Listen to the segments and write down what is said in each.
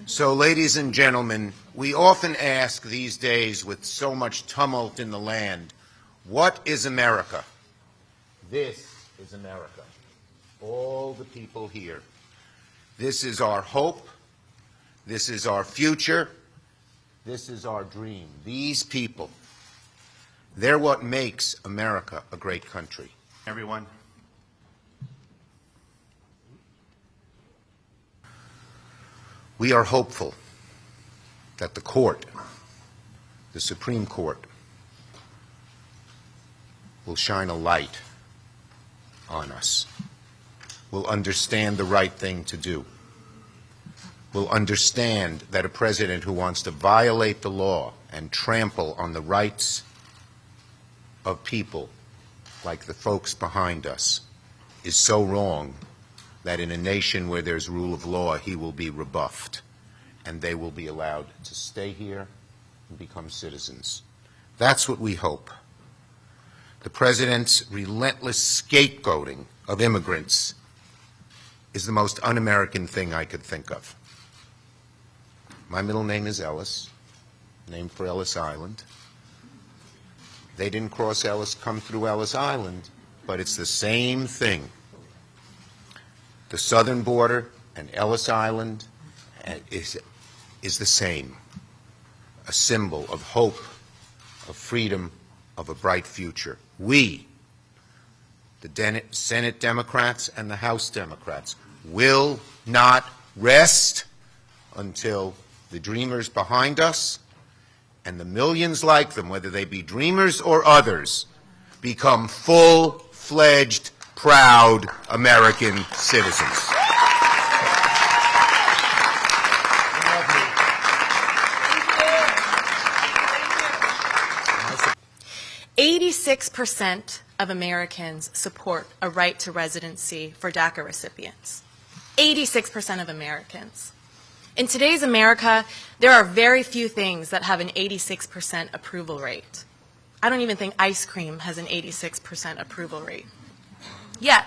So, ladies and gentlemen, we often ask these days with so much tumult in the land, what is America? This is America. All the people here. This is our hope. This is our future. This is our dream. These people, they're what makes America a great country. Everyone. We are hopeful that the court, the Supreme Court, will shine a light on us, will understand the right thing to do, will understand that a president who wants to violate the law and trample on the rights of people like the folks behind us is so wrong that in a nation where there's rule of law, he will be rebuffed, and they will be allowed to stay here and become citizens. That's what we hope. The president's relentless scapegoating of immigrants is the most un-American thing I could think of. My middle name is Ellis, named for Ellis Island. They didn't come through Ellis Island, but it's the same thing. The southern border and Ellis Island is the same, a symbol of hope, of freedom, of a bright future. We, the Senate Democrats and the House Democrats, will not rest until the dreamers behind us and the millions like them, whether they be dreamers or others, become full-fledged, proud American citizens. 86% of Americans support a right to residency for DACA recipients. 86% of Americans. In today's America, there are very few things that have an 86% approval rate. I don't even think ice cream has an 86% approval rate. Yet,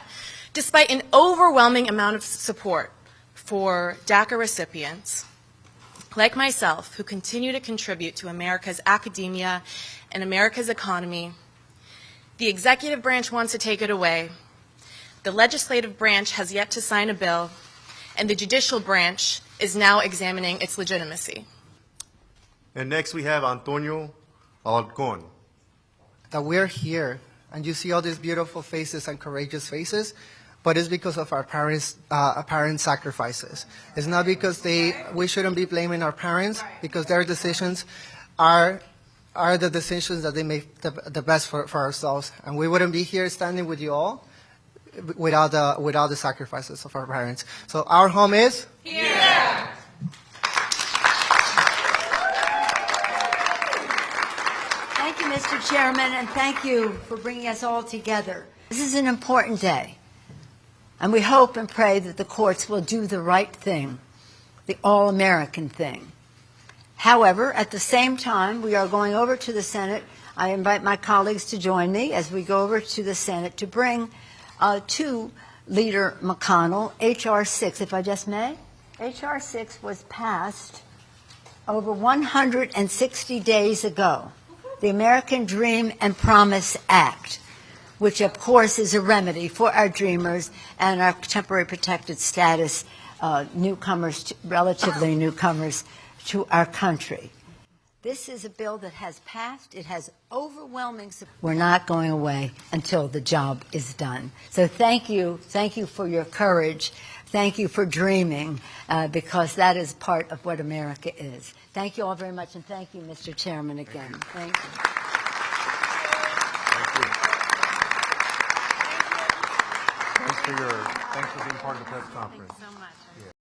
despite an overwhelming amount of support for DACA recipients, like myself, who continue to contribute to America's academia and America's economy, the executive branch wants to take it away, the legislative branch has yet to sign a bill, and the judicial branch is now examining its legitimacy. And next we have Antonio Alarcon. That we're here, and you see all these beautiful faces and courageous faces, but it's because of our parents' sacrifices. It's not because we shouldn't be blaming our parents, because their decisions are the decisions that they make the best for ourselves. And we wouldn't be here standing with you all without the sacrifices of our parents. So our home is here. Thank you, Mr. Chairman, and thank you for bringing us all together. This is an important day, and we hope and pray that the courts will do the right thing, the all-American thing. However, at the same time, we are going over to the Senate. I invite my colleagues to join me as we go over to the Senate to bring to Leader McConnell H.R. 6, if I just may. H.R. 6 was passed over 160 days ago, the American Dream and Promise Act, which of course is a remedy for our dreamers and our temporary protected status newcomers, relatively newcomers to our country. This is a bill that has passed. It has overwhelming support. We're not going away until the job is done. So thank you for your courage. Thank you for dreaming, because that is part of what America is. Thank you all very much, and thank you, Mr. Chairman, again. Thank you. Thanks for being part of the press conference. Thanks so much.